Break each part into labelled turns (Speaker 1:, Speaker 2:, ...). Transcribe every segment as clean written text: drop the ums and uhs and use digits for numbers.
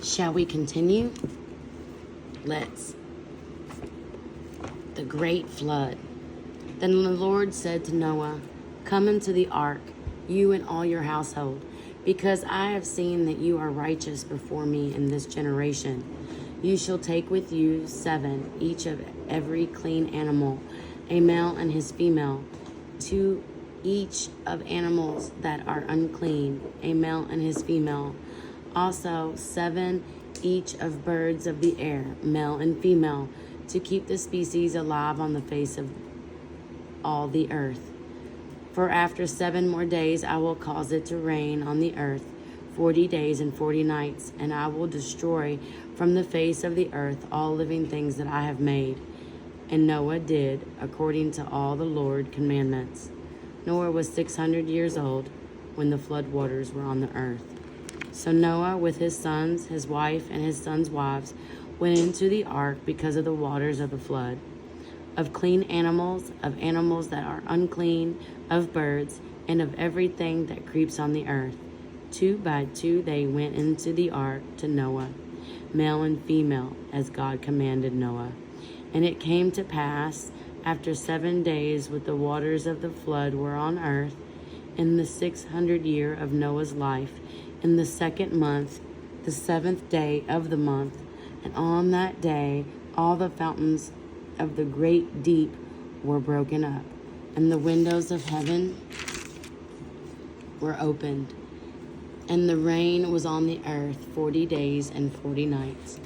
Speaker 1: Shall we continue? Let's. The great flood. Then the Lord said to Noah, "Come into the ark, you and all your household, because I have seen that you are righteous before me in this generation. You shall take with you 7, each of every clean animal, a male and his female, 2 each of animals that are unclean, a male and his female. Also 7 each of birds of the air, male and female, to keep the species alive on the face of all the earth. For after 7 more days I will cause it to rain on the earth 40 days and 40 nights, and I will destroy from the face of the earth all living things that I have made." And Noah did according to all the Lord's commandments. Noah was 600 years old when the flood waters were on the earth. So Noah with his sons, his wife, and his sons' wives went into the ark because of the waters of the flood. Of clean animals, of animals that are unclean, of birds, and of everything that creeps on the earth. 2 by 2 they went into the ark to Noah, male and female, as God commanded Noah. And it came to pass, after 7 days with the waters of the flood were on earth, in the 600 year of Noah's life, in the 2nd month, the 7th day of the month, and on that day all the fountains of the great deep were broken up, and the windows of heaven were opened, and the rain was on the earth 40 days and 40 nights.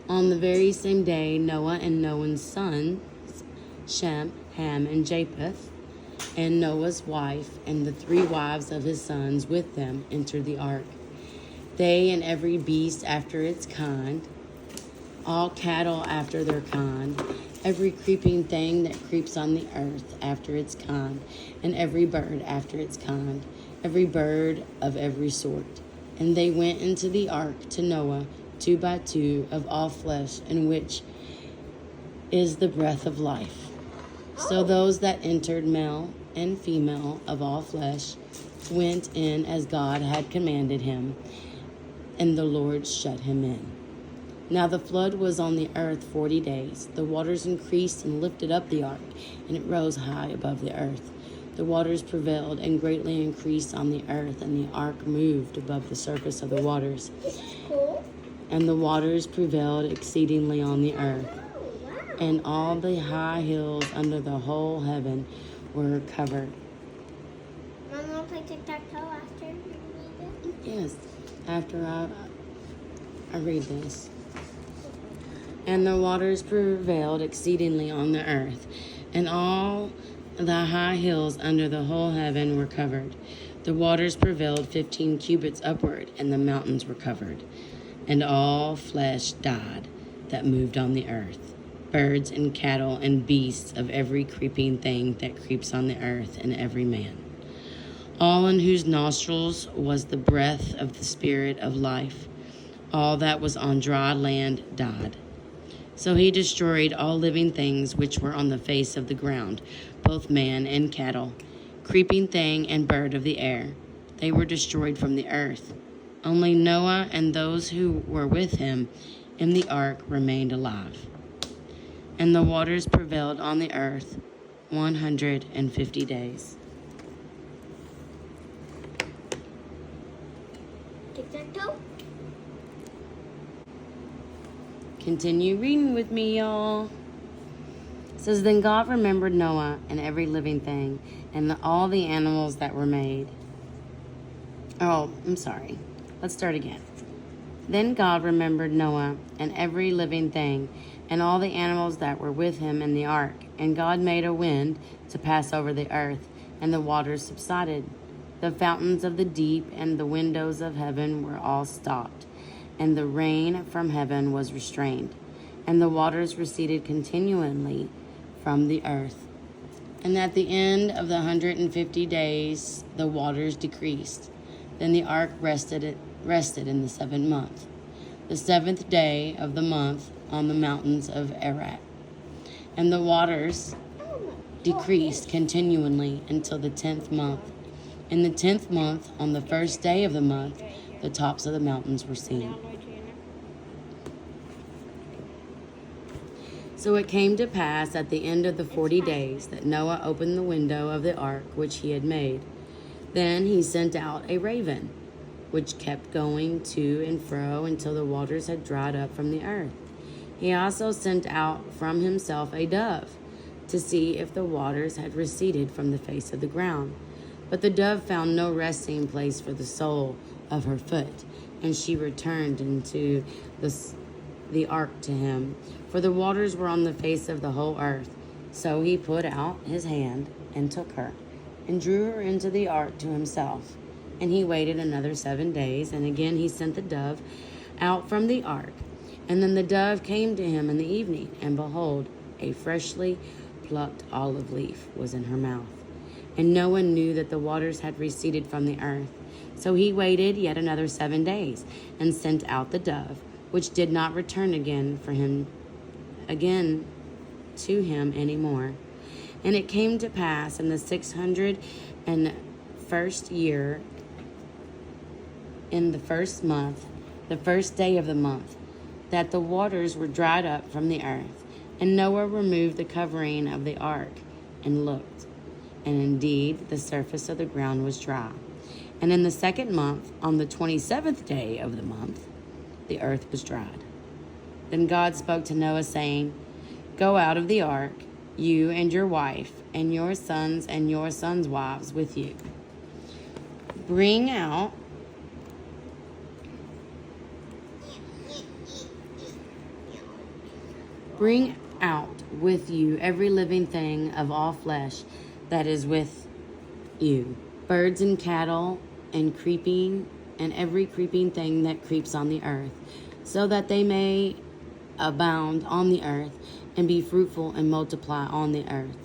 Speaker 1: On the very same day, Noah and Noah's sons, Shem, Ham, and Japheth, and Noah's wife, and the 3 wives of his sons with them entered the ark. They and every beast after its kind, all cattle after their kind, every creeping thing that creeps on the earth after its kind, and every bird after its kind, every bird of every sort. And they went into the ark to Noah, 2 by 2 of all flesh, in which is the breath of life. So those that entered, male and female of all flesh, went in as God had commanded him, and the Lord shut him in. Now the flood was on the earth 40 days. The waters increased and lifted up the ark, and it rose high above the earth. The waters prevailed and greatly increased on the earth, and the ark moved above the surface of the waters. And the waters prevailed exceedingly on the earth, and all the high hills under the whole heaven were covered.
Speaker 2: Mom, want to play tic-tac-toe after you read it?
Speaker 1: Yes, after I read this. And the waters prevailed exceedingly on the earth, and all the high hills under the whole heaven were covered. The waters prevailed 15 cubits upward, and the mountains were covered. And all flesh died that moved on the earth, birds and cattle and beasts of every creeping thing that creeps on the earth, and every man. All in whose nostrils was the breath of the Spirit of life. All that was on dry land died. So he destroyed all living things which were on the face of the ground, both man and cattle, creeping thing and bird of the air. They were destroyed from the earth. Only Noah and those who were with him in the ark remained alive. And the waters prevailed on the earth 150 days.
Speaker 2: Tic-tac-toe?
Speaker 1: Continue reading with me, y'all. It says, Then God remembered Noah and every living thing and all the animals that were made. Oh, I'm sorry. Let's start again. Then God remembered Noah and every living thing and all the animals that were with him in the ark. And God made a wind to pass over the earth, and the waters subsided. The fountains of the deep and the windows of heaven were all stopped, and the rain from heaven was restrained, and the waters receded continually from the earth. And at the end of the 150 days, the waters decreased. Then the ark rested in the 7th month, the 7th day of the month, on the mountains of Ararat. And the waters decreased continually until the 10th month. In the 10th month, on the 1st day of the month, the tops of the mountains were seen. So it came to pass at the end of the 40 days that Noah opened the window of the ark which he had made. Then he sent out a raven, which kept going to and fro until the waters had dried up from the earth. He also sent out from himself a dove, to see if the waters had receded from the face of the ground. But the dove found no resting place for the sole of her foot, and she returned into the ark to him, for the waters were on the face of the whole earth. So he put out his hand and took her, and drew her into the ark to himself. And he waited another 7 days, and again he sent the dove out from the ark. And then the dove came to him in the evening, and behold, a freshly plucked olive leaf was in her mouth. And no one knew that the waters had receded from the earth. So he waited yet another 7 days, and sent out the dove, which did not return again to him any more. And it came to pass in the 601st year, in the first month, the first day of the month, that the waters were dried up from the earth. And Noah removed the covering of the ark and looked, and indeed the surface of the ground was dry. And in the second month, on the 27th day of the month, the earth was dried. Then God spoke to Noah, saying, Go out of the ark, you and your wife, and your sons wives with you. Bring out with you every living thing of all flesh that is with you, birds and cattle and every creeping thing that creeps on the earth, so that they may abound on the earth and be fruitful and multiply on the earth.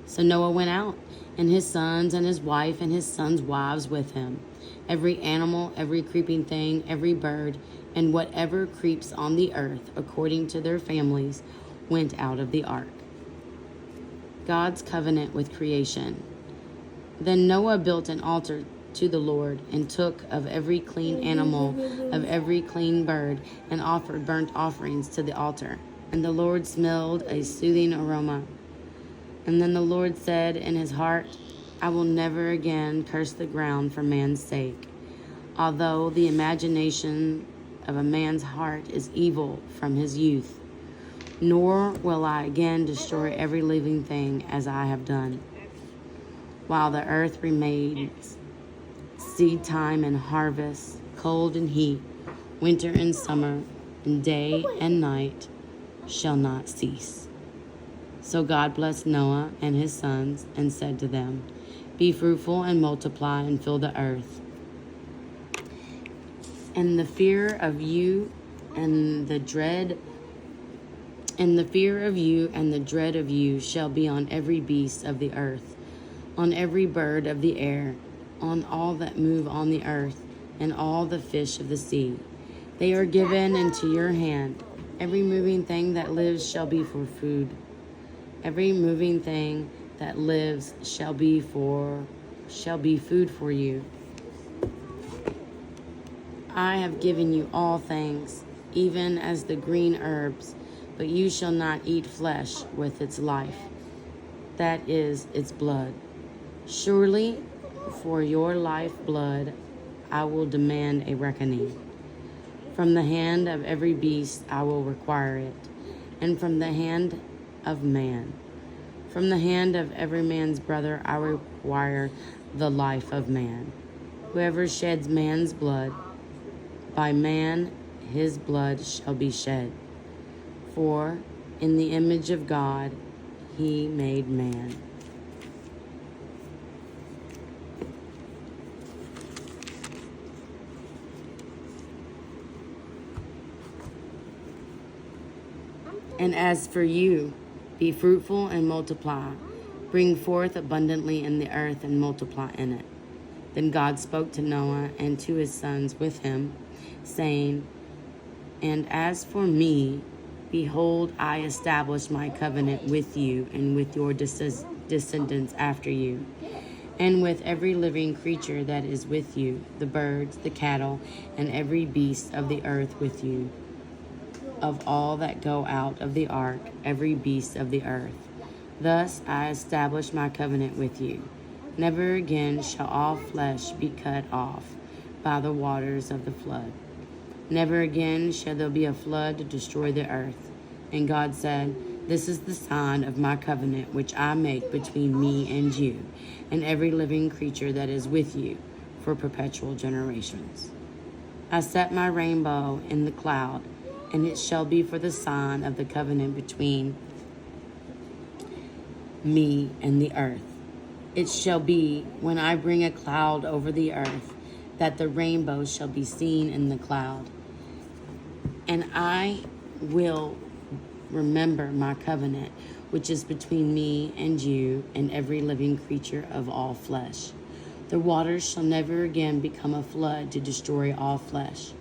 Speaker 1: So Noah went out, and his sons and his wife and his sons' wives with him. Every animal, every creeping thing, every bird, and whatever creeps on the earth according to their families went out of the ark. God's covenant with creation. Then Noah built an altar to the Lord, and took of every clean animal, of every clean bird, and offered burnt offerings to the altar. And the Lord smelled a soothing aroma. And then the Lord said in his heart, I will never again curse the ground for man's sake, although the imagination of a man's heart is evil from his youth. Nor will I again destroy every living thing as I have done. While the earth remains, seed time and harvest, cold and heat, winter and summer, and day and night shall not cease. So God blessed Noah and his sons and said to them, Be fruitful and multiply and fill the earth. And the fear of you and the dread of you shall be on every beast of the earth, on every bird of the air, on all that move on the earth, and all the fish of the sea. They are given into your hand. Every moving thing that lives shall be for food. Every moving thing that lives shall be food for you. I have given you all things, even as the green herbs, but you shall not eat flesh with its life, that is, its blood. Surely, for your life blood, I will demand a reckoning. From the hand of every beast I will require it, and from the hand of man. From the hand of every man's brother I require the life of man. Whoever sheds man's blood, by man his blood shall be shed. For in the image of God he made man. And as for you, be fruitful and multiply. Bring forth abundantly in the earth and multiply in it. Then God spoke to Noah and to his sons with him, saying, And as for me, behold, I establish my covenant with you and with your descendants after you, and with every living creature that is with you, the birds, the cattle, and every beast of the earth with you, of all that go out of the ark, every beast of the earth. Thus I establish my covenant with you. Never again shall all flesh be cut off by the waters of the flood. Never again shall there be a flood to destroy the earth. And God said, This is the sign of my covenant which I make between me and you, and every living creature that is with you, for perpetual generations. I set my rainbow in the cloud, and it shall be for the sign of the covenant between me and the earth. It shall be when I bring a cloud over the earth, that the rainbow shall be seen in the cloud. And I will remember my covenant, which is between me and you and every living creature of all flesh. The waters shall never again become a flood to destroy all flesh.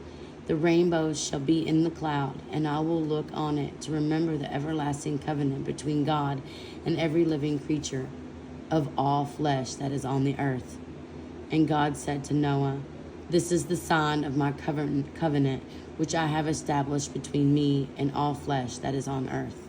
Speaker 1: The rainbow shall be in the cloud, and I will look on it to remember the everlasting covenant between God and every living creature of all flesh that is on the earth. And God said to Noah, This is the sign of my covenant which I have established between me and all flesh that is on earth.